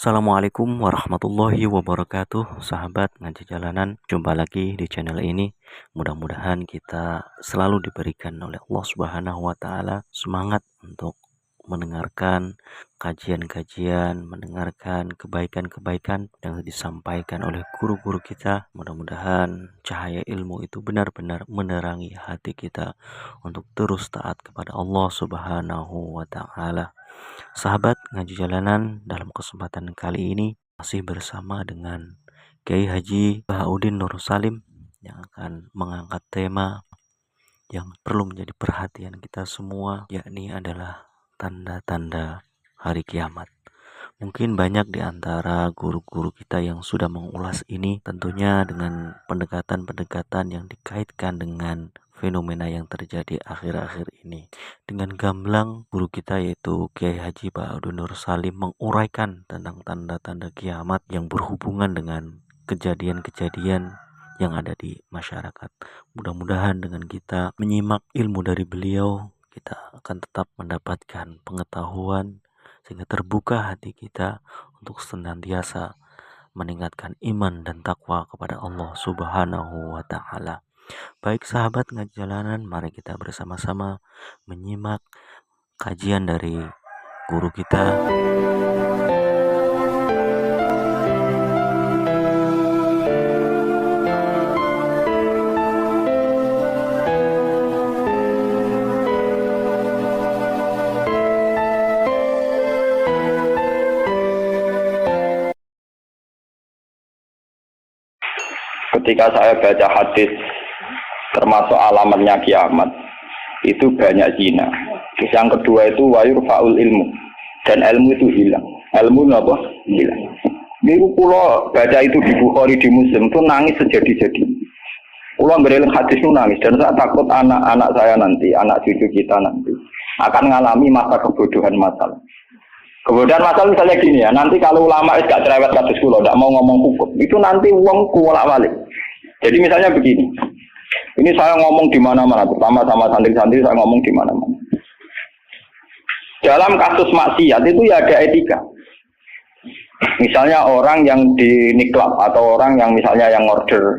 Assalamualaikum warahmatullahi wabarakatuh. Sahabat ngaji jalanan, jumpa lagi di channel ini. Mudah-mudahan kita selalu diberikan oleh Allah Subhanahu wa taala semangat untuk mendengarkan kajian-kajian, mendengarkan kebaikan-kebaikan yang disampaikan oleh guru-guru kita. Mudah-mudahan cahaya ilmu itu benar-benar menerangi hati kita untuk terus taat kepada Allah Subhanahu wa taala. Sahabat ngaji jalanan, dalam kesempatan kali ini masih bersama dengan Kiai Haji Bahaudin Nur Salim yang akan mengangkat tema yang perlu menjadi perhatian kita semua, yakni adalah tanda-tanda hari kiamat. Mungkin banyak di antara guru-guru kita yang sudah mengulas ini, tentunya dengan pendekatan-pendekatan yang dikaitkan dengan fenomena yang terjadi akhir-akhir ini. Dengan gamblang, guru kita yaitu Kiai Haji Bahaudin Nur Salim menguraikan tentang tanda-tanda kiamat yang berhubungan dengan kejadian-kejadian yang ada di masyarakat. Mudah-mudahan dengan kita menyimak ilmu dari beliau, kita akan tetap mendapatkan pengetahuan sehingga terbuka hati kita untuk senantiasa meningkatkan iman dan takwa kepada Allah Subhanahu wa taala. Baik sahabat ngaji jalanan, mari kita bersama-sama menyimak kajian dari guru kita. Ketika saya baca hadis termasuk alamatnya kiamat, itu banyak zina. Yang kedua itu wayur faul ilmu, dan ilmu itu hilang. Ilmu apa? Hilang. Minggu pulau baca itu di Bukhari di Muslim itu nangis sejadi-jadi. Pulau bereling hadis itu nangis, dan saya takut anak-anak saya nanti, anak cucu kita nanti akan mengalami masa kebodohan masal. Kebodohan masal misalnya gini ya, nanti kalau ulama gak cerewet kados kula, ndak mau ngomong hukum, itu nanti uang kuwalak-walik. Jadi misalnya begini, ini saya ngomong di mana-mana, pertama sama santri-santri saya ngomong di mana-mana. Dalam kasus maksiat itu ya ada etika. Misalnya orang yang di niklab atau orang yang misalnya yang ngorder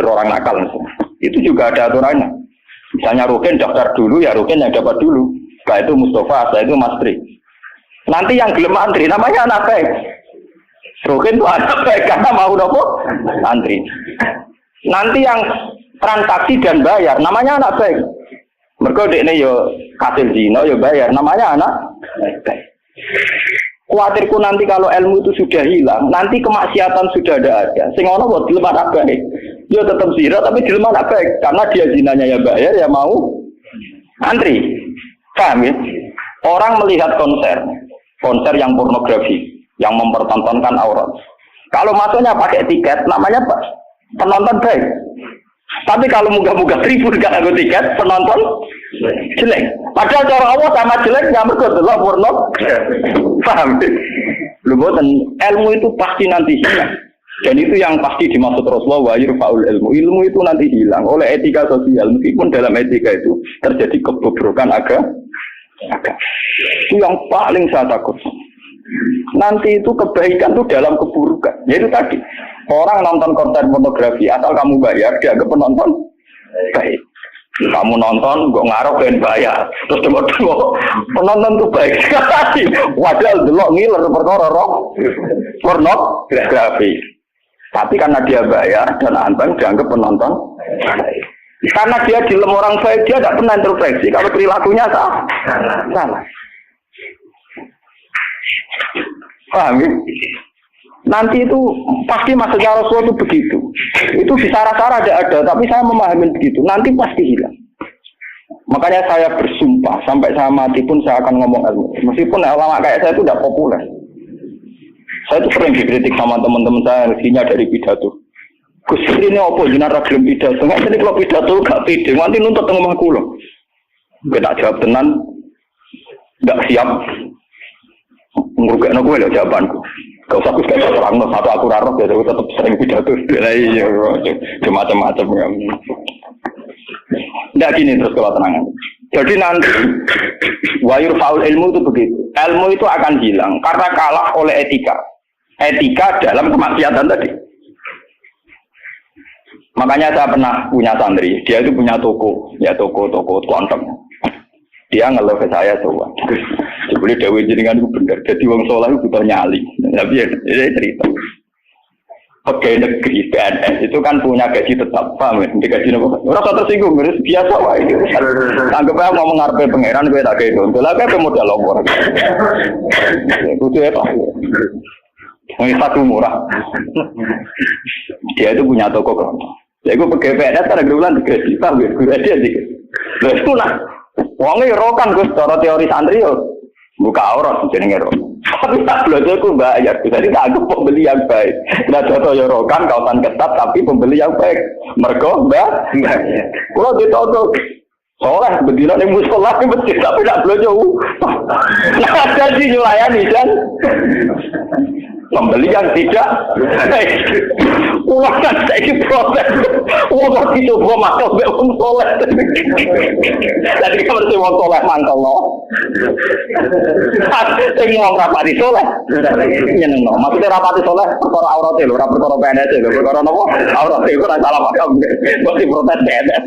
orang nakal, misalnya. Itu juga ada aturannya. Misalnya Rukin daftar dulu, ya Rukin yang dapat dulu. Setelah itu Mustafa, setelah itu Mas Tri. Nanti yang gelem antri namanya anak baik. Rukin itu anak baik karena mau nopo antri. Nanti yang transaksi dan bayar namanya anak baik. Mergo dekne yo kasil zina yo bayar namanya anak baik. Kuatirku nanti kalau ilmu itu sudah hilang, nanti kemaksiatan sudah ada. Sing ono kok gelem anak baik. Yo tetap zina tapi gelem anak baik karena dia zinanya ya bayar ya mau antri. Paham ya? Orang melihat konser yang pornografi, yang mempertontonkan aurat. Kalau masuknya pakai tiket, namanya penonton baik. Tapi kalau muga-muga 1.000 gak ada tiket, penonton jelek. Padahal cara Allah sama jelek nggak mergo delok porno. Paham? Lho boten, ilmu itu pasti nanti hilang. Dan itu yang pasti dimaksud Rasulullah wa yurfa'ul ilmu. Ilmu itu nanti hilang oleh etika sosial. Meskipun dalam etika itu terjadi kebobrokan agama. Itu yang paling saya takut. Nanti itu kebaikan itu dalam keburukan. Yaitu tadi orang nonton konten pornografi asal kamu bayar dianggap penonton baik. Kamu nonton kok ngarep ben bayar. Terus tengok penonton itu baik sekali. Padahal delok ngiler perkara pornografi. Tapi karena dia bayar dan anteng dianggap penonton baik. Karena dia dilem orang baik, dia tidak pernah introspeksi kalau perilakunya salah. Paham ya? Nanti itu pasti maksudnya Rasulullah itu begitu. Itu di sarah-sarah ada, tapi saya memahami begitu. Nanti pasti hilang. Makanya saya bersumpah sampai saya mati pun saya akan ngomong ilmu. Meskipun ulama kayak saya itu tidak populer. Saya itu sering dikritik sama teman-teman saya yang dari pidato. Gus ini apa jenara gelem pidato? Nggak jadi kalau pidato gak pede, nanti nuntut ngomong kulo. Gak jawab tenan, gak siap. Nguruknya gue lah jawabanku. Gak usah gus kayak orang satu aku rarok ya, tapi tetap sering pidato. Iya, macam-macam. Nggak gini terus kalau tenangan. Jadi nanti wayur faul ilmu itu begitu. Ilmu itu akan hilang karena kalah oleh etika. Etika dalam kemaksiatan tadi. Makanya saya pernah punya santri, dia itu punya toko, ya toko kontong. Dia ngeluh ke saya soal. Sebelum Dewi jenengan itu benar. Jadi wong soleh itu butuh nyali. Tapi ya cerita. Pegawai negeri PNS itu kan punya gaji tetap, paham ya? Gaji nopo. Rasa tersinggung, biasa wae. Anggap aja mau mengarpe pangeran gue tak gitu. Kalau kayak modal lopor. Itu apa? Ini satu murah. Dia itu punya toko kelontong. Jadi gue pegawai PNS ada bulan 3 juta, gue dia dikit. Lalu itu lah. Wongnya rokan gue secara teori santri yo buka aurat jenenge ro. Tapi tak belajar ku bayar. Jadi tak anggap pembeli yang baik. Nah contoh yo rokan kawasan ketat tapi pembeli yang baik. Mergo mbak. Kalau ditoto soleh bedino ning musala ki masjid tapi tak belajar. Nah ada sih nyulayani kan. Pembeli yang tidak ulang kan saya proses uang itu gua masuk be wong soleh jadi kalau si wong soleh mangkel lo sing wong rapati soleh nyeneng no maksudnya rapati soleh perkara aurate lho ora perkara PNS lho perkara napa aurate iku ora salah paham mesti protes PNS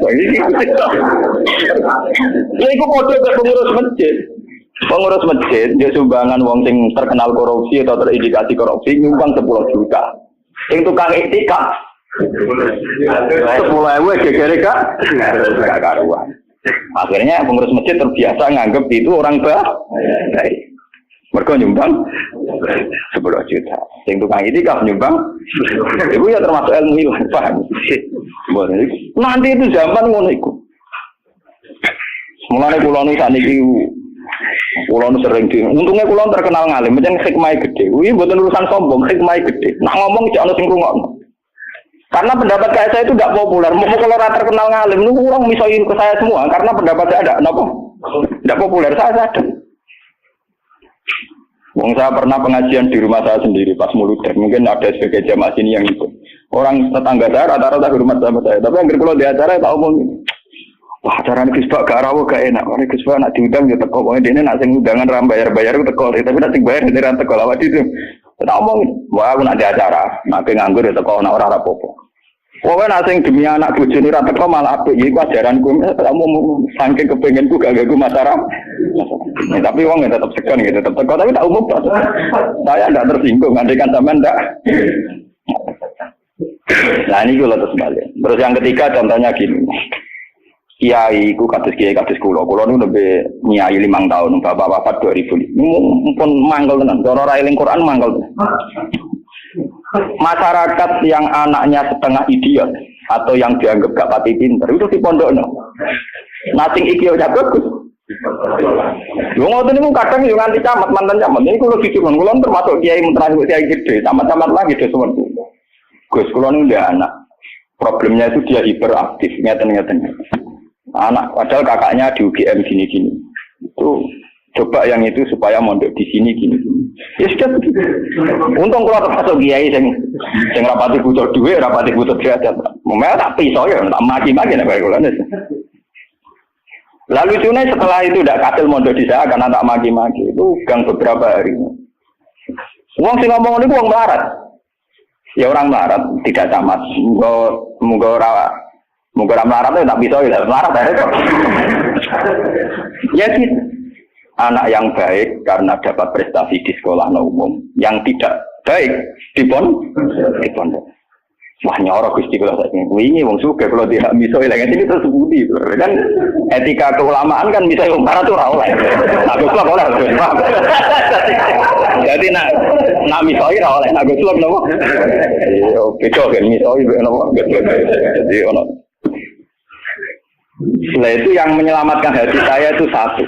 lha iku padha karo pengurus masjid. Pengurus masjid, dia sumbangan wong sing terkenal korupsi atau terindikasi korupsi nyumbang 10 juta. Yang tukang etika 10.000 gegere gak karuan. Akhirnya pengurus masjid terbiasa nganggep itu orang baik. Mereka nyumbang 10 juta. Yang tukang etika nyumbang itu ya termasuk ilmu hilang, paham? Nanti itu zaman ngono iku. Mulane kula nu saniki kulon sering di, untungnya kulon terkenal ngalim, macam hikmah gede. Wih, bukan urusan sombong, hikmah gede. Nak ngomong jangan sing rungokno. Karena pendapat saya itu tidak populer. Mau kalau terkenal ngalim, lu kurang misoin ke saya semua. Karena pendapat saya ada, kenapa? Tidak populer, saya sadar. Wong saya pernah pengajian di rumah saya sendiri pas muludan. Mungkin ada sebagai jamaah sini yang itu. Orang tetangga saya rata-rata hormat sama saya. Tapi yang kalau di acara tak omong. Wah, acara ini Gus Pak gak rawuh gak enak. Ini Gus Pak nak diundang ya teko. Pokoknya dia nak sing undangan ram bayar-bayar itu teko. Tapi nak sing bayar dia teko lawat itu. Tak omong. Wah, aku nak di acara. Nak nganggur ya teko nak ora apa-apa. Pokoknya nak sing demi anak bojone ra teko malah apik. Iku ajaranku. Tak omong saking kepengenku gak ganggu masyarakat. Tapi wong tetap segan gitu, tetap teko. Tapi tak umum. Saya tidak tersinggung. Andaikan sampean ndak. Nah ini kalau terus balik. Terus yang ketiga contohnya gini. Kiai ku kados kiai kados kula nu lebih nyai 5 tahun bapak wafat 2000 pun mangkel tenan cara ora eling Quran mangkel tenan. Masyarakat yang anaknya setengah idiot atau yang dianggap gak pati pinter itu di pondokno nating iki yo bagus yo ngoten niku kadang yo nganti camat mantan camat ini kula dicurun kula termasuk kiai terakhir kiai gede camat-camat lagi dhewe seperti Gus kula niku ndek anak problemnya itu dia hiperaktif ngeten-ngeten anak padahal kakaknya di UGM gini-gini itu coba yang itu supaya mondok di sini gini ya sudah begitu untung kalau termasuk kiai yang rapati butuh duit rapati butuh derajat memang tak pisau ya tak maki-maki nek kaya kula lalu lucunya setelah itu tidak kasil mondok di saya karena tak maki-maki itu gang beberapa hari uang sing ngomong ini uang melarat ya orang melarat tidak camat mungkin melarat itu tak bisa ya melarat ya gitu anak yang baik karena dapat prestasi di sekolah umum yang tidak baik di pondok wah nyorok Gusti kula saiki wingi wong sugih kula tidak bisa ilang ini terus budi kan etika keulamaan kan bisa wong melarat ora oleh aku kok oleh jadi nak misoi ora oleh aku kok nopo yo beda kan misoi nopo jadi ono. Nah itu yang menyelamatkan hati saya itu satu,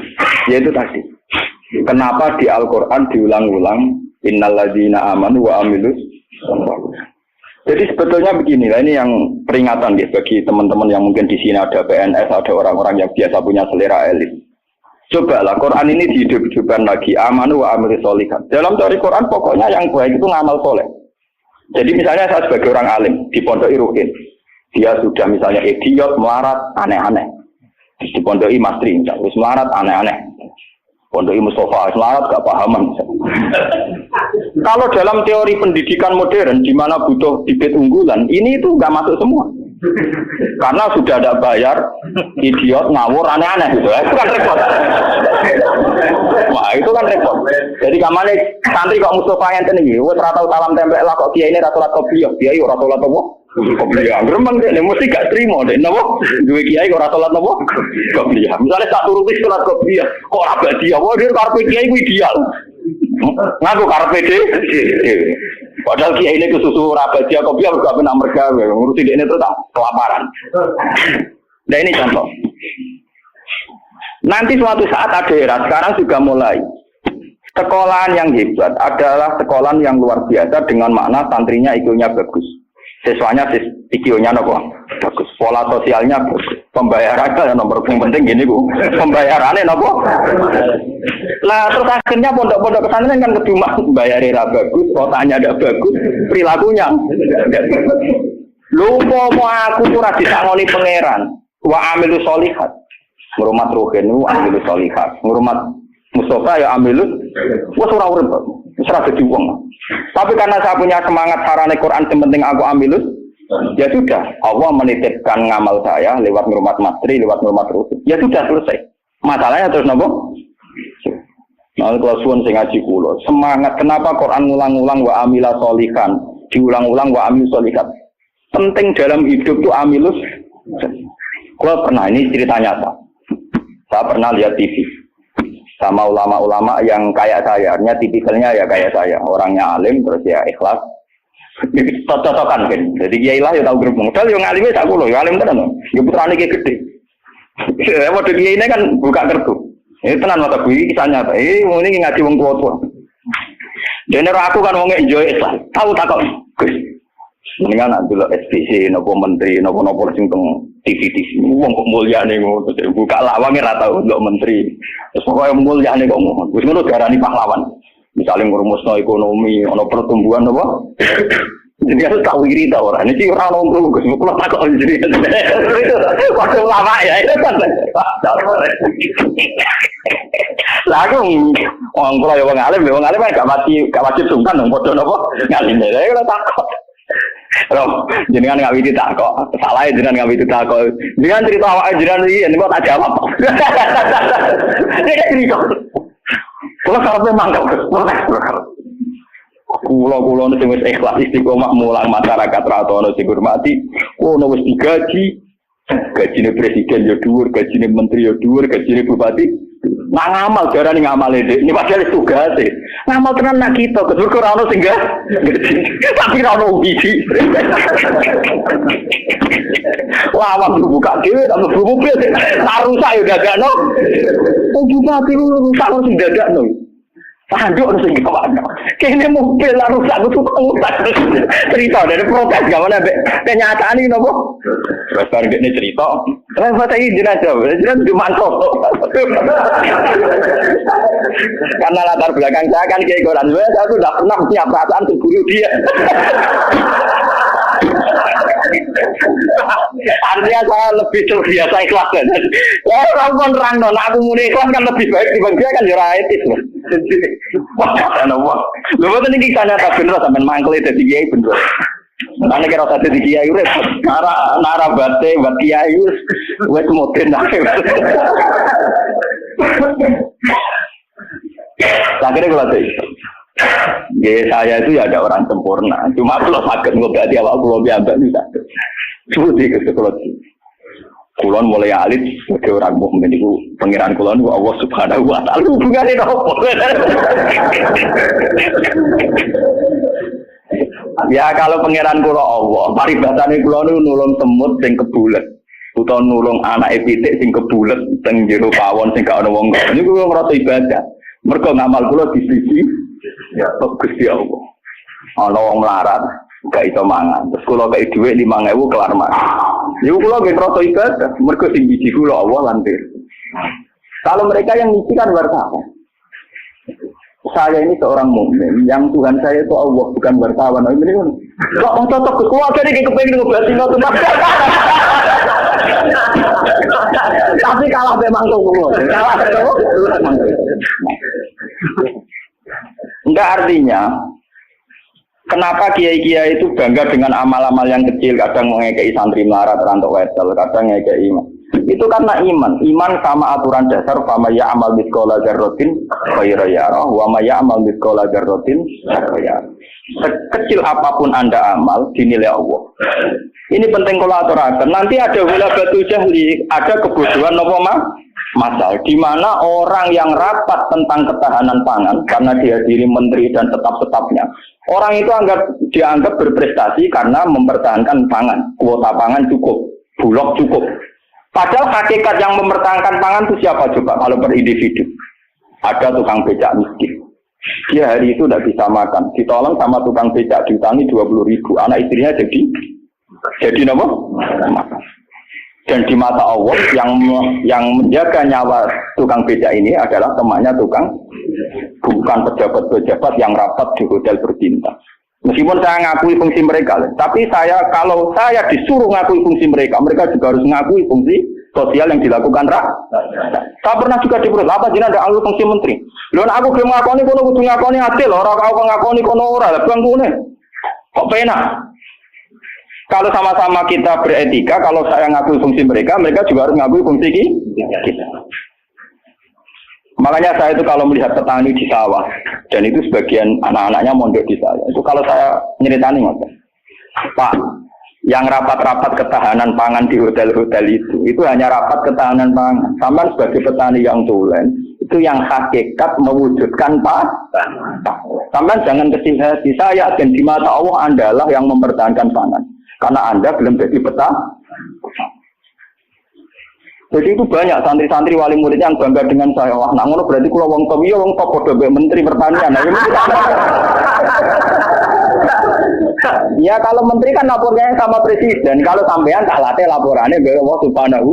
yaitu tadi. Kenapa di Al-Quran diulang-ulang innalladzina amanu wa amilus sholihat. Jadi sebetulnya beginilah ini yang peringatan ya bagi teman-teman yang mungkin di sini ada PNS, ada orang-orang yang biasa punya selera elit. Cobalah Quran ini dihidup-hidupkan lagi amanu wa amilus sholihat. Dalam teori Quran pokoknya yang baik itu ngamal soleh. Jadi misalnya saya sebagai orang alim di Pondok Irukin. Dia sudah misalnya idiot, melarat, aneh-aneh. Di pondoki Mastri, wis melarat aneh-aneh. Pondoki Mustafa melarat gak pahaman. Kalau dalam teori pendidikan modern di mana butuh bibit unggulan, ini itu nggak masuk semua. Karena sudah ada bayar, idiot, ngawur, aneh-aneh gitu. Itu kan repot. Wah, itu kan repot. Jadi kamane santri kok Mustafa yang tinggi, wes ratau salam tempel lah kok kiai ini ratulat kopiah, kiai ratulat apa? Kopiah. Gremeng deh, mesti gak terima deh. Nabo, dua kiai kok ratulat apa? Kopiah. Misalnya satu rupiah surat kopiah, kok rapat dia? Wah, dia karpe kiai itu ideal. Ngaku karpe deh. Padahal kiai ini kesusu rapat dia kopiah berapa benar mereka ngurusin dia ini terus kelaparan. Nah ini contoh. Nanti suatu saat ada era, sekarang juga mulai. Sekolahan yang hebat adalah sekolahan yang luar biasa dengan makna santrinya IQ-nya bagus. Siswanya IQ-nya bagus. Pola sosialnya bagus. Pembayarannya nomor yang penting gini Bu. Pembayarannya nopo. Lah terus akhirnya pondok-pondok pesantren kan kedua bayarnya bagus, kotanya ada bagus, perilakunya. Lupa mau aku tuh rajin sangoni pangeran. Wa amilu solihat. Ngurmat ruhin wa amilu solihat. Ngurmat Mustafa ya amilus, wah surah urip, surah jadi uang. Tapi karena saya punya semangat sarane Quran, yang penting aku amilus, ya sudah. Allah menitipkan ngamal saya lewat ngurmat matri, lewat ngurmat ruhin. Ya sudah selesai. Masalahnya terus nopo. Nah, kalau suwun sing ngaji kula, semangat kenapa Quran ngulang-ulang wa amila solihan, diulang-ulang wa amil solihat. Penting dalam hidup itu amilus. Kalau pernah ini cerita nyata. Saya pernah lihat TV. Sama ulama-ulama yang kayak saya, artinya tipikalnya ya kayak saya, orangnya alim terus ya ikhlas, cocok-cocokan kan. Jadi kiai lah ya tahu grup modal, yang alimnya tak kulo, yang alim tenan, ya putrane kiai gede. Waktu kiai ini kan buka kertu, ini tenan mata bui kisahnya, ini ngaji wong tua. Dan aku kan wong enjoy Islam, tahu tak kok, Gus. Mendingan nak dulu SPC, nopo menteri, nopo sing teng TV, wong kok mulia nih ngono, buka lawangnya rata untuk menteri. Terus pokoknya mulia nih kok ngono. Wis ngono darani pahlawan. Misalnya ngurumusno ekonomi, ono pertumbuhan apa? Jadi harus tahu iri ta ora. Niki ora ono Gus, kula tak kok jadi. Waktu lama ya itu kan. Lagu wong kula ya wong alim kan gak wajib sungkan dong padha napa ngalim. Ya kula takut. Loh, jenengan nggak widi tak kok, salah jenengan nggak widi tak kok. Jenengan cerita awak jenengan ini, ini kok tak jawab. Ini cerita. Kalau karena memang kulo nih wis ikhlas istiqomah mulang masyarakat ratono sing hormati. Kulo wis digaji, gajine presiden yo dhuwur, gajine menteri yo dhuwur, gajine bupati. Nah ngamal darane ngamal ini padahal tugas e. Ngamal tenan nak kita kesurku ora ono sing tapi ora ono biji. Wah, waktu buka dhewe tak mlebu mobil. Tak rusak yo dadakno. Oh bupati rusak kok sing dadakno. Tanduk sing gawano. Kene mobil lah rusak rusak. Cerita dari protes gimana kenyataan ini nopo? Terus bareng dekne cerita. Kenapa tadi jenazah dimantau. Karena latar belakang saya kan kayak Quran, saya sudah pernah punya perasaan cemburu dia. Artinya saya lebih terbiasa ikhlas kan. Ya orang nerang non, aku muni ikhlas kan lebih baik dibanding dia kan jurah etis loh. Lu betul ini kisahnya tak bener sampai mangkel itu di kiai bener. Nanti kira satu di kiai udah nara bate buat kiai wes modern aja. Akhirnya kalau itu, ya saya itu ya ada orang sempurna. Cuma kalau sakit ngobati awak kulo biasa bisa. Seperti itu kalau kulon mulai alit sebagai orang mukmin itu pangeran kulon Allah Subhanahu wa taala hubungane opo. Ya kalau pangeran kula Allah, paribatane kula niku nulung semut sing kebulet utawa nulung anake pitik sing kebulet teng jero pawon sing gak ana wong. Niku kula ngrasa ibadah. Mergo ngamal kula di sisi ya Gusti Allah. Ana wong melarat gak iso mangan. Terus kula kei dhuwit 5.000 kelar mangan. Niku kula nggih ngrasa ibadah. Mergo sing biji kula Allah lantir. Kalau mereka yang ngisi kan wartawan. Saya ini seorang mukmin, yang Tuhan saya itu Allah, bukan wartawan. Ini kan, kok mau cocok ke keluarga ini kepengen ngebahas itu. Tapi kalah memang tuh. Kalah tuh. Enggak, artinya kenapa kiai-kiai itu bangga dengan amal-amal yang kecil, kadang mengekei santri melarat rantok wetel, kadang ngekei iman. Itu karena iman sama aturan dasar fama ya'mal mithqala dzarratin khairan yarah wa ma ya'mal mithqala dzarratin syarran yarah. Sekecil apapun Anda amal dinilai Allah. Ini penting kalau aturakan. Nanti ada wala batu jahli, ada kebodohan apa masal di mana orang yang rapat tentang ketahanan pangan karena dihadiri menteri dan tetap-tetapnya. Orang itu dianggap berprestasi karena mempertahankan pangan, kuota pangan cukup, bulog cukup. Padahal hakikat yang mempertahankan pangan itu siapa coba kalau per individu? Ada tukang becak miskin. Dia hari itu tidak bisa makan. Ditolong sama tukang becak diutangi 20.000. Anak istrinya jadi apa? Makan. Dan di mata Allah yang menjaga nyawa tukang becak ini adalah temannya tukang, bukan pejabat-pejabat yang rapat di hotel berbintang. Meskipun saya ngakui fungsi mereka, tapi kalau saya disuruh ngakui fungsi mereka juga harus ngakui fungsi sosial yang dilakukan Saya pernah juga diperut, apa jenis ada alur fungsi menteri. Lalu aku belum ngakoni kono kudu ngakoni adil, orang kau ngakoni kono ora, bang kune. Kok penak? Kalau sama-sama kita beretika, kalau saya ngakui fungsi mereka juga harus ngakui fungsi kita. Makanya saya itu kalau melihat petani di sawah, dan itu sebagian anak-anaknya mondok di saya, itu kalau saya nyeritani Pak, yang rapat-rapat ketahanan pangan di hotel-hotel itu hanya rapat ketahanan pangan. Sampai sebagai petani yang tulen, itu yang hakikat mewujudkan Pak. Sampai jangan kecil hati, saya dan di mata Allah Andalah yang mempertahankan pangan. Karena Anda belum jadi petani. Jadi itu banyak santri-santri wali murid yang bangga dengan saya. Wah, nak ngono berarti kula wong top, iya wong top padha menteri pertanian. Ya kalau menteri kan lapornya sama presiden. Kalau sampean tak latih laporannya ke Allah Subhanahu.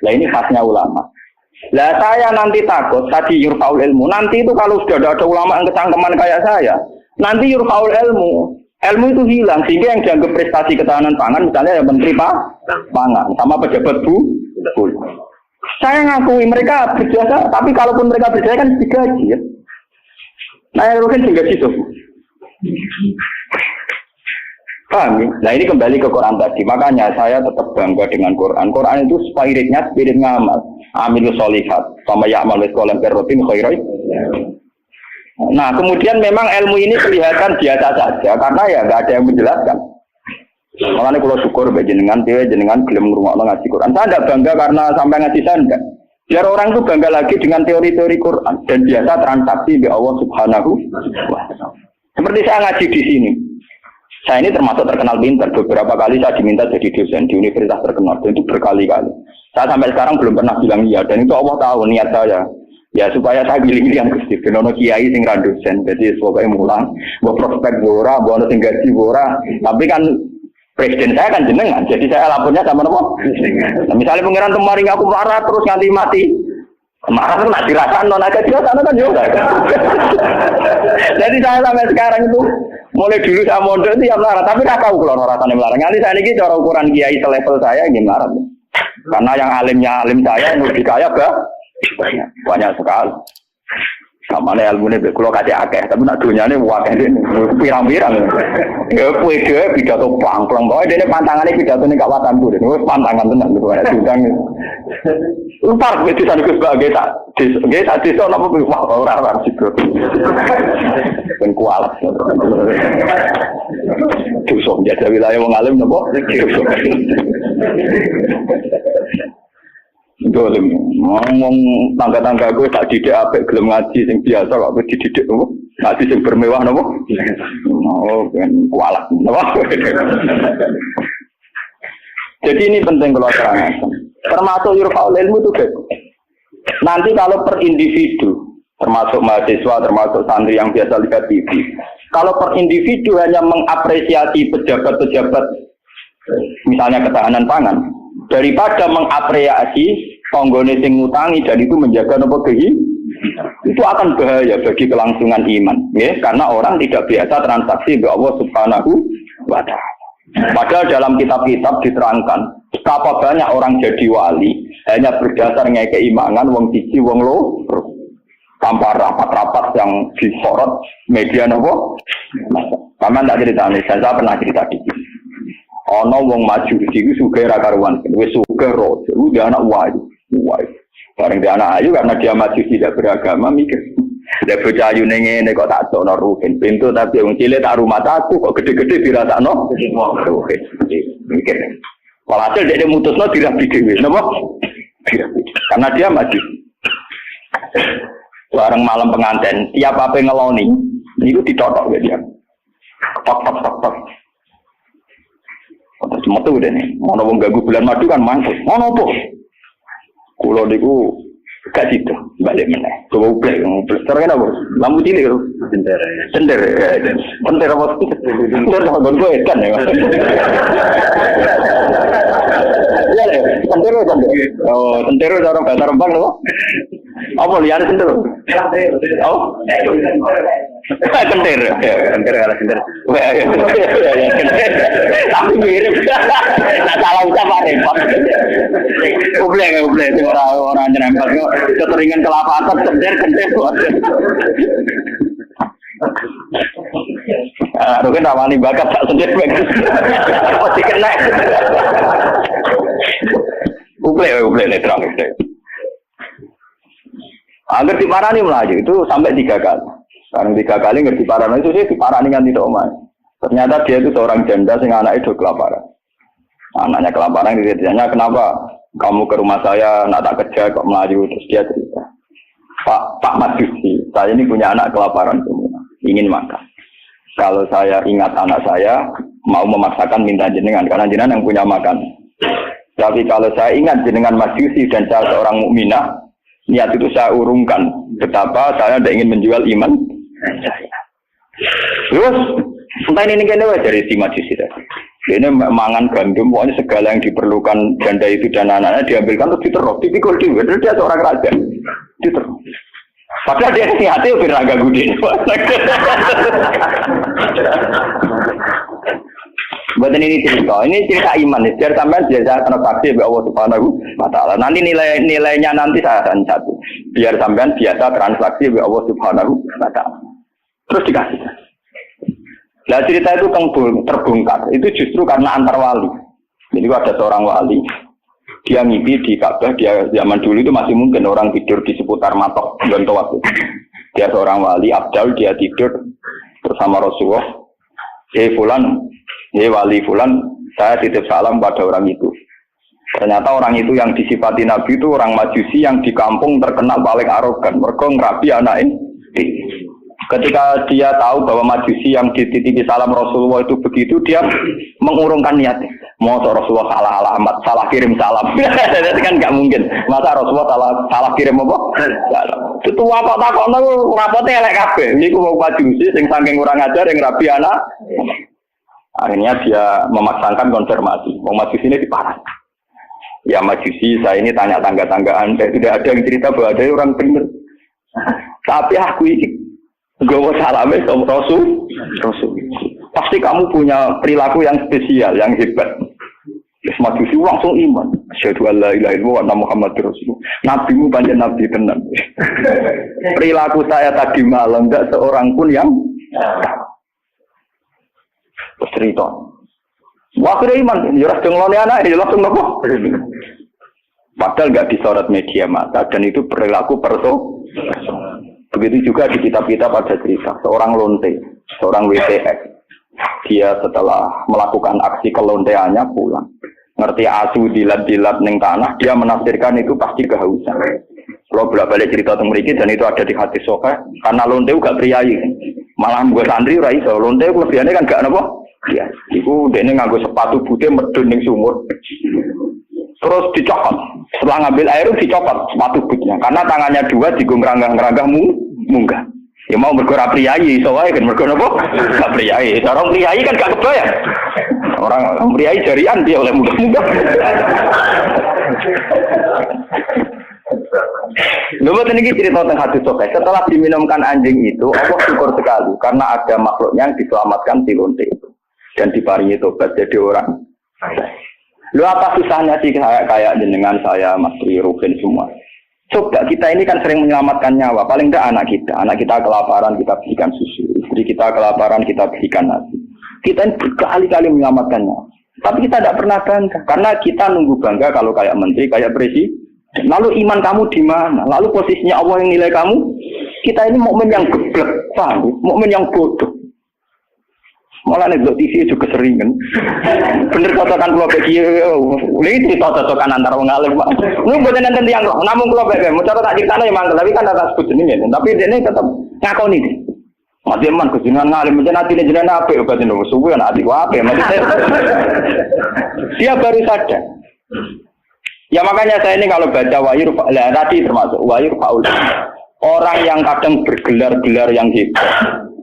Lah ini khasnya ulama. Lah saya nanti takut tadi yurfaul ilmu. Nanti itu kalau sudah ada ulama yang kecangkeman kayak saya, nanti yurfaul ilmu. Ilmu itu hilang sehingga yang dianggap prestasi ketahanan pangan misalnya ya menteri pangan sama pejabat saya ngakui mereka berjasa, tapi kalaupun mereka berjasa kan digaji ya. Nah itu kan digaji tuh. Paham ya? Nah ini kembali ke Quran tadi. Makanya saya tetap bangga dengan Quran. Quran itu spirit ngamal. Amilus solihat sama ya'mal mithqala dzarratin khairan. Nah kemudian memang ilmu ini kelihatan biasa saja karena ya nggak ada yang menjelaskan. Makanya kalau syukur jenengan gelem ngrungokno ngaji Quran. Saya tidak bangga karena sampai ngaji saya enggak. Biar orang itu bangga lagi dengan teori-teori Quran dan biasa transaksi di Allah Subhanahu wa taala. Seperti saya ngaji di sini. Saya ini termasuk terkenal pintar. Beberapa kali saya diminta jadi dosen di universitas terkenal dan itu berkali-kali. Saya sampai sekarang belum pernah bilang iya dan itu Allah tahu niat saya. Ya supaya saya pilih-pilih yang Gusti benono kiai sing ra dosen. Jadi pokoke mulang, mbok prospek ora, mbok ono sing gaji ora. Tapi kan presiden saya kan jenengan. Jadi saya lapornya sama napa? Nah, misalnya pengiran kemarin aku marah terus nganti mati. Marah itu nak dirasakan non aja sana kan juga. Jadi saya sampai sekarang itu mulai dulu saya mondok itu ya marah, tapi tak tahu kalau rasanya marah. Nanti saya ini cara ukuran kiai selevel saya gimana? Karena yang alimnya alim saya, yang lebih kaya banyak sekali. Kamane ilmune mek kula kate akeh, tapi nak dunyane akeh dene pirang-pirang. Ya kowe dhewe pidato plang-plang bae dene pantangane pidatone gak watanku dene. Wis pantangan tenan lho ora diundang. Upar wis disanik sebagai tak desa napa ora sibuk. Ben kualat. Dosa jaga wilayah wong alim napa? Dolim, ngomong tangga-tangga gue tak didik apik gelem ngaji sing biasa kok dididik apa? Ngaji sing bermewah napa? Oh, kan kualat napa? Jadi ini penting kalau terangkan. Termasuk yurfaul ilmu itu guys. Nanti kalau per individu, termasuk mahasiswa, termasuk santri yang biasa lihat TV, kalau per individu hanya mengapresiasi pejabat-pejabat misalnya ketahanan pangan, daripada mengapresiasi tonggone sing ngutangi dan itu menjaga nopo itu akan bahaya bagi kelangsungan iman, ya, karena orang tidak biasa transaksi ke Allah Subhanahu wa taala. Padahal dalam kitab-kitab diterangkan betapa banyak orang jadi wali hanya berdasarnya keimanan wong siji wong loro. Tanpa rapat-rapat yang disorot media nopo. Paman tak cerita nih, saya pernah cerita di sini. Ono wong maju iki sugih ra karuan, wis sugih rojo, dia anak wayu. Bareng dia anak ayu karena dia maju tidak beragama mikir. Lah bocah ayune ngene kok tak dono rugen pintu tapi wong cilik tak rumah aku kok gede-gede dirasakno. Mikir. Walhasil dia mutusno dirabi dhewe, napa? Dirabi. Karena dia maju. Bareng malam pengantin, tiap apa ngeloni, itu ditotok ya dia. Tok. Cuma tuh udah nih, mau wong ganggu bulan madu kan mangkuk, mau nopo. Kulo niku gak situ, balik meneh. Coba ublek. Terus apa? Lampu cilik lho. Sender apa? Sender sama gon kowe kan ya. Iya lho, sender. Oh, sender orang bahasa Rembang lho. Apa liane sender? Oh. Kentir kalau kentir. Tapi mirip. Tak salah ucap repot. Ublek orang nyerempet kok keteringan kelapa atas kentir. Rugen rawani bakat tak sendiri bagus. Pasti kena. Ublek terang. Agar diparani melaju itu sampai 3 kali. Sekarang 3 kali ngerti parani itu sih diparani kan tidak omah. Ternyata dia itu seorang janda sehingga anaknya itu kelaparan. Anaknya kelaparan ditanya kenapa kamu ke rumah saya nak tak kerja kok melaju terus dia cerita. Pak Majusi, saya ini punya anak kelaparan semua, ingin makan. Kalau saya ingat anak saya mau memaksakan minta jenengan karena jenengan yang punya makan. Tapi kalau saya ingat jenengan Majusi dan saya seorang mukminah, niat itu saya urungkan betapa saya tidak ingin menjual iman saya. Terus entah ini kayaknya dari si Majusi tadi. Ini mangan gandum, pokoknya segala yang diperlukan janda itu dan anak-anaknya diambilkan terus diterok, dipikul juga. Terus dia seorang raja, diterok. Padahal dia hati udah agak gede. Buat ini cerita iman nih. Biar sampai biasa transaksi oleh Allah Subhanahu wa Ta'ala. Nanti nilainya nanti saya akan satu. Biar sampai biasa transaksi oleh Allah Subhanahu wa Ta'ala. Terus dikasih. Nah cerita itu terbongkar. Itu justru karena antar wali. Jadi ada seorang wali. Dia mimpi di Ka'bah. Dia zaman dulu itu masih mungkin orang tidur di seputar matok Gontoat. Dia seorang wali Abdal. Dia tidur bersama Rasulullah. Wali fulan, saya titip salam pada orang itu. Ternyata orang itu yang disifati Nabi itu orang Majusi yang di kampung terkenal paling arogan. Mereka ngerapi anaknya. Ketika dia tahu bahwa Majusi yang dititipi salam Rasulullah itu begitu, dia mengurungkan niatnya. Mau Rasulullah salah alamat, salah kirim salam. Itu kan nggak mungkin. Masa Rasulullah salah kirim apa? Itu apa takon rapotnya elek kabeh. Niku mau Majusi sing saking kurang ajar yang ngerapi anak. Akhirnya dia memaksakan konfirmasi. Mau Majusi ini diparah. Ya Majusi, saya ini tanya tangga-tanggaan. Saya tidak ada yang cerita bahwa ada orang benar. Tapi aku ini gawa salamnya sama Rasul. Pasti kamu punya perilaku yang spesial, yang hebat. Majusi langsung iman. Asyhadu an la ilaha illallah wa anna Muhammadar Rasulullah. Nabimu banyak nabi tenan. Perilaku saya tadi malam enggak seorang pun yang cerita. Wah, kira iman, ya langsung ngeloni anak, ya langsung nopo. Padahal nggak disorot media massa dan itu perilaku perso. Begitu juga di kitab-kitab ada cerita seorang lonte, seorang WTX. Dia setelah melakukan aksi kelonteannya pulang. Ngerti asu dilat-dilat ning tanah, dia menafsirkan itu pasti kehausan. Kalau bolak-balik cerita tentang mereka dan itu ada di hadis sahih karena lonte gak priayi. Malah gue santri ora iso, lonte kelebihannya kan gak napa. Ya, itu dene nganggo sepatu putih medun ning sumur. Terus dicopot. Setelah ngambil air dicopot sepatu putihnya karena tangannya dua digongrang-ngeranggah munggah. Ya mau mergo ra priyayi iso wae kan mergo napa? Gak priyayi. Orang priyayi kan gak kebayang. Orang priyayi jarian dia oleh munggah-munggah. Lalu ini cerita tentang hadis sahih. Setelah diminumkan anjing itu, Allah syukur sekali karena ada makhluknya yang diselamatkan di lonte itu. dan diparingi tobat jadi orang. Lu apa susahnya sih kayak jenengan saya, Mas Ruben semua. Coba kita ini kan sering menyelamatkan nyawa. Paling tidak anak kita kelaparan kita berikan susu, istri kita kelaparan kita berikan nasi. Kita ini berkali-kali menyelamatkan nyawa. Tapi kita tidak pernah bangga karena kita nunggu bangga kalau kayak menteri, kayak presiden. Lalu iman kamu di mana? Lalu posisinya Allah yang nilai kamu? Kita ini mukmin yang geblek, paham? Mukmin yang bodoh. Malah nek TV juga sering kan. Bener cocokan kula bagi ini cerita-cocokan antar wong alim, Pak. Lu mboten nenten tiyang kok, namung kula bagi mau cara tak critane ya mangkel, tapi kan ada sebut jenenge. Tapi dene tetep ngakoni. Mati man kejenengan ngalim jenengan atine jenengan apik kok jenengan suwe ana ati ku apik maksudnya. Dia baru sadar. Ya makanya saya ini kalau baca wahyu tadi termasuk wahyu faul. Orang yang kadang bergelar-gelar yang hebat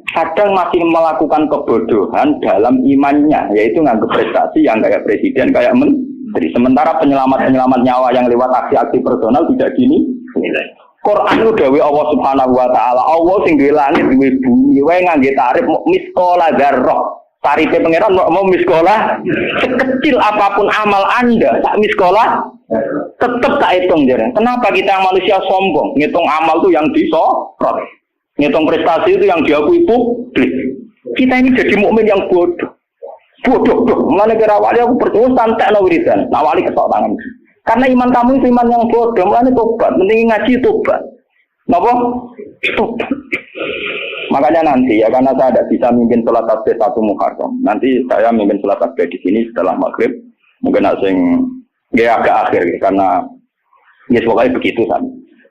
kadang masih melakukan kebodohan dalam imannya, yaitu nganggap prestasi yang kayak presiden, kayak menteri. Sementara penyelamat nyawa yang lewat aksi-aksi personal tidak gini. Quran itu dawuh Allah Subhanahu wa taala, Allah sing duwe langit, duwe bumi, wae ngangge tarif miskola dzarrah. Tarife pangeran mau miskola, sekecil apapun amal Anda, sak miskola tetap tak hitung jare. Kenapa kita yang manusia sombong, ngitung amal tuh yang disorot. Ngitung prestasi itu yang diakui publik. Kita ini jadi mukmin yang bodoh. Bodoh. Mulane kira awali aku percaya santai no wiridan. Awali kesok tangan. Karena iman kamu itu iman yang bodoh. Mulane tobat. Penting ngaji tobat. Napa? Tobat. Makanya nanti ya karena saya tidak bisa mimpin sholat tasbih 1 Muharram. Nanti saya mimpin sholat tasbih di sini setelah maghrib. Mungkin asing agak akhir karena ya pokoknya begitu kan.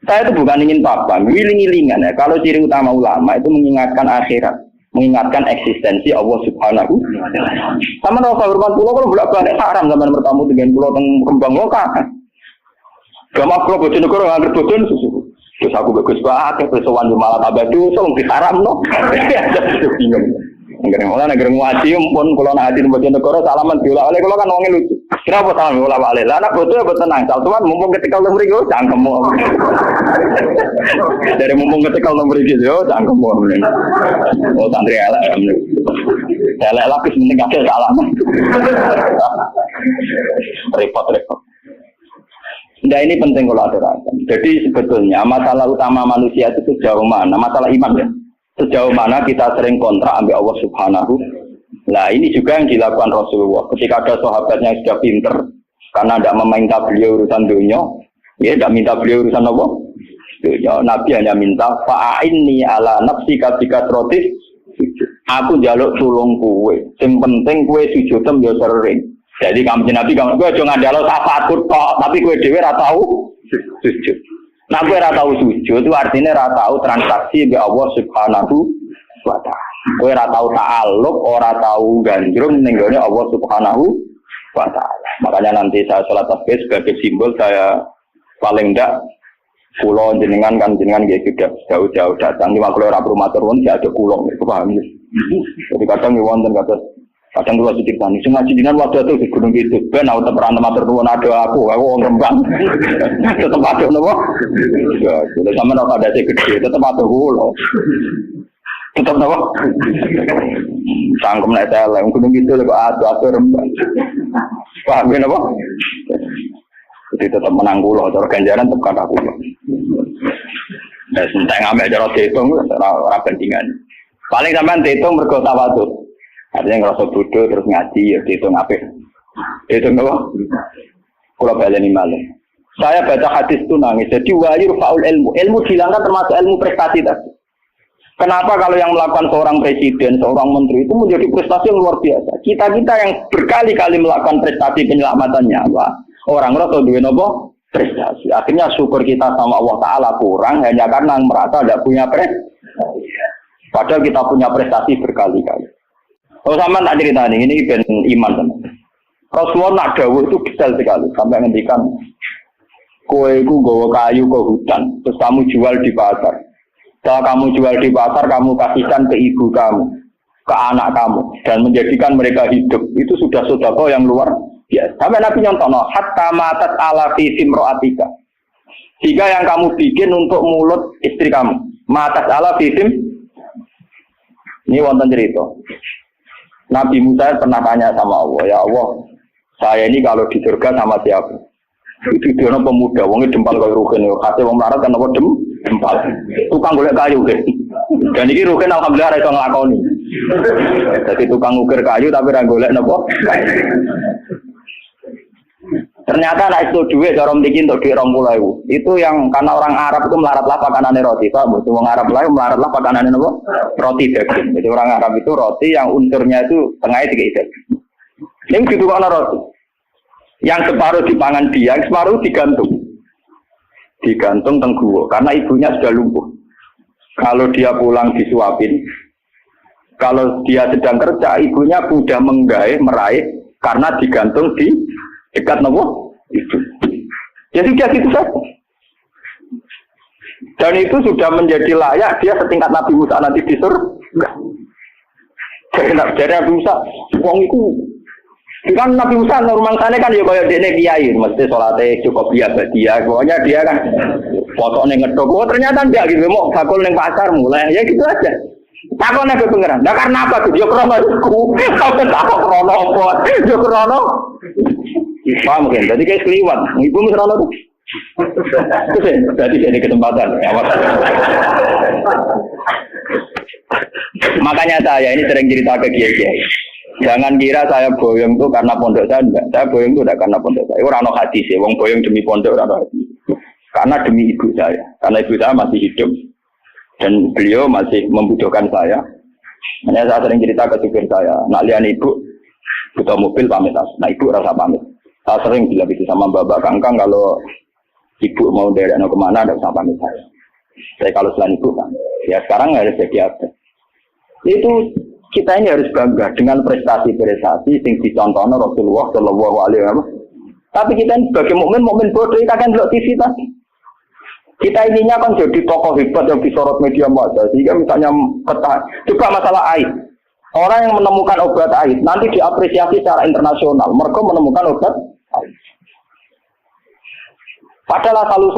Saya itu bukan ingin apa, wiling-wilingan ya. Kalau ciri utama ulama itu mengingatkan akhirat, mengingatkan eksistensi Allah Subhanahu wa taala. Sama rasa hormat pulau kalau bolak-balik haram zaman bertamu dengan pulau teng Rembang lokal. Gama pulau Bojonegoro nganggep bojon susu. Terus aku bagus banget, persoalan malah tambah dosa, mungkin haram no. Bingung. Negara ngaji pun kalau nak hadir Bojonegoro salaman diulah oleh kalau kan wongnya lucu. Kenapa salaman diulah oleh? Lah anak bodoh ya tenang. Tuan mumpung ketika lu mriki cangkemmu. Dari mumpung ketika lu mriki yo cangkemmu. Oh santri elek. Elek lapis mending akeh salaman. Repot. Nah ini penting kalau aturakan. Jadi sebetulnya masalah utama manusia itu sejauh mana? Masalah iman ya. Sejauh mana kita sering kontrak ambil Allah Subhanahu. Nah ini juga yang dilakukan Rasulullah. Ketika ada sahabatnya yang sudah pinter, karena tidak meminta beliau urusan dunia, ya tidak minta beliau urusan apa? Dunia. Nabi hanya minta fa'inni ala nafsika bikatrotis. Aku jaluk tulung kue. Yang penting kue sujudem ya sering. Jadi kamu Nabi kamu kue jangan jaluk syafaat tok, tapi kue dewe ra tahu sujud. Nah, gue ora tahu sujud itu artinya ora tahu transaksi be Allah Subhanahu wa taala. Gue ora tahu ta'alluq, ora tahu gandrung ning gone Allah Subhanahu wa taala. Makanya nanti saya salat tasbih sebagai simbol saya paling ndak kula jenengan kan jenengan nggih sudah jauh-jauh datang di makhluk ora matur nuwun ya ada kula niku paham ya. Jadi kadang wonten kadang kula cerita nih ngaji jenengan waktu itu di Gunung Kidul ben aku teperan matur nuwun ada aku wong Rembang. Tetep ada napa? Ya, sudah sama nek ada gede tetep ada kula. Tetep napa? Sangkem nek tele Gunung Kidul kok ada Rembang. Paham ya napa? Jadi tetap menang kula cara ganjaran tetep kata kula. Nah, sentek ambek cara dihitung ora bandingan. Paling sampean dihitung mergo tawadhu. Artinya ngerasa bodoh terus ngaji ya dihitung apik. Dihitung apa? Kula baleni malih. Saya baca hadis itu nangis. Jadi wahyu faul ilmu. Ilmu dihilangkan termasuk ilmu prestasi tadi. Kenapa kalau yang melakukan seorang presiden, seorang menteri itu menjadi prestasi yang luar biasa. Kita-kita yang berkali-kali melakukan prestasi penyelamatan nyawa, orang rasa duwe napa? Prestasi. Akhirnya syukur kita sama Allah Ta'ala kurang hanya karena merasa tidak punya prestasi. Padahal kita punya prestasi berkali-kali. Kalau sama tak cerita ini ben iman teman. Rasulullah nak dawuh itu detail sekali sampai ngendikan kowe iku nggawa kayu ke hutan terus kamu jual di pasar. Setelah kamu jual di pasar kamu kasihkan ke ibu kamu, ke anak kamu dan menjadikan mereka hidup. Itu sudah sedekah yang luar biasa. Sampai Nabi nyontono hatta matat ala fi simroatika. Jika yang kamu bikin untuk mulut istri kamu, matat ala fi sim. Ini wonten cerita. Nabi Musa pernah tanya sama Allah, ya Allah, saya ini kalau di surga sama siapa? Itu dia pemuda, wongnya dempal kaya Rukin, kata wong melarat kan apa dempal, tukang golek kayu deh. Dan ini Rukin alhamdulillah iso nglakoni. Jadi tukang ukir kayu tapi ra golek napa? Ternyata anak itu duit cara mriki untuk duit 20.000. Itu yang karena orang Arab itu melaratlah pakanane roti, Pak. Wong Arab lain melaratlah pakanane napa? Roti daging. Jadi orang Arab itu roti yang unsurnya itu tengahnya dikei daging. Yang gitu ana roti. Yang separuh dipangan dia, yang separuh digantung. Digantung teng guwa karena ibunya sudah lumpuh. Kalau dia pulang disuapin. Kalau dia sedang kerja, ibunya mudah meraih karena digantung di dekat nopo itu. Jadi dia gitu saja. Dan itu sudah menjadi layak dia setingkat Nabi Musa nanti di surga. Jadi Nabi Musa, wong itu kan Nabi Musa normangsane kan ya kaya dene kiai, mesti salate cukup biasa dia. Pokoknya dia kan foto ning ngedok. Oh ternyata enggak gitu, mau bakul ning pasar mulai ya gitu aja. Takone ke pengeran. Lah karena apa tuh? Yo krono iku. Sampe tak krono apa? Yo krono. Paham mungkin. Jadi kayak keliwat. Ibu mesti krono tuh. Jadi jadi kesempatan. Ya, makanya saya ini sering cerita ke kiai-kiai. Jangan kira saya boyong tuh karena pondok saya enggak. Saya boyong tuh enggak karena pondok saya. Ora ono hadis ya. Wong boyong demi pondok ora ono hadis. Karena demi ibu saya. Karena ibu saya masih hidup. Dan beliau masih membutuhkan saya. Hanya saya sering cerita ke supir saya, nak lihat ibu butuh mobil pamit. Nah ibu rasa pamit. Saya sering bilang gitu sama Bapak Kangkang kalau ibu mau daerah kemana ada usah pamit saya. Saya kalau selain ibu kan, ya sekarang harus jadi apa? Itu kita ini harus bangga dengan prestasi-prestasi yang dicontohkan Rasulullah Shallallahu Alaihi Wasallam. Tapi kita ini sebagai mukmin bodoh kita kan lihat TV tadi. Kita ininya kan jadi tokoh hebat yang disorot media massa. Sehingga misalnya coba masalah air. Orang yang menemukan obat air nanti diapresiasi secara internasional. Mereka menemukan obat air. Padahal selalu